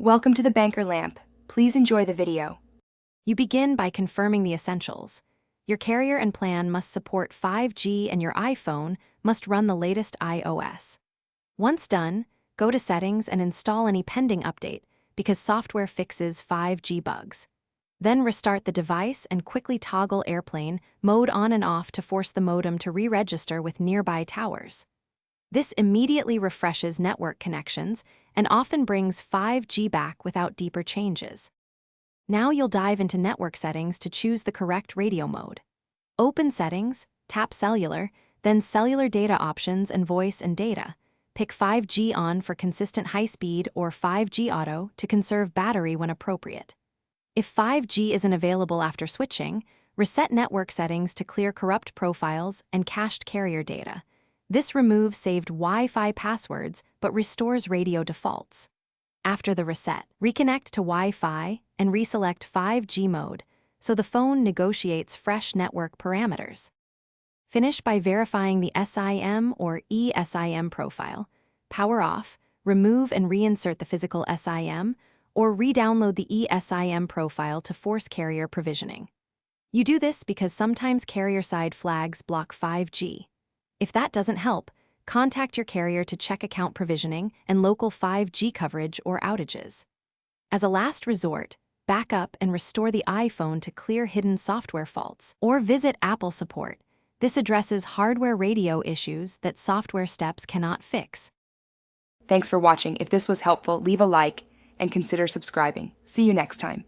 Welcome to the Banker Lamp. Please enjoy the video. You begin by confirming the essentials. Your carrier and plan must support 5G and your iPhone must run the latest iOS. Once done, go to Settings and install any pending update because software fixes 5G bugs. Then restart the device and quickly toggle airplane mode on and off to force the modem to re-register with nearby towers. This immediately refreshes network connections and often brings 5G back without deeper changes. Now you'll dive into network settings to choose the correct radio mode. Open Settings, tap Cellular, then Cellular Data Options and Voice and Data. Pick 5G on for consistent high speed or 5G Auto to conserve battery when appropriate. If 5G isn't available after switching, reset network settings to clear corrupt profiles and cached carrier data. This removes saved Wi-Fi passwords but restores radio defaults. After the reset, reconnect to Wi-Fi and reselect 5G mode so the phone negotiates fresh network parameters. Finish by verifying the SIM or eSIM profile. Power off, remove and reinsert the physical SIM, or re-download the eSIM profile to force carrier provisioning. You do this because sometimes carrier-side flags block 5G. If that doesn't help, contact your carrier to check account provisioning and local 5G coverage or outages. As a last resort, back up and restore the iPhone to clear hidden software faults, or visit Apple support. This addresses hardware radio issues that software steps cannot fix. Thanks for watching. If this was helpful, leave a like and consider subscribing. See you next time.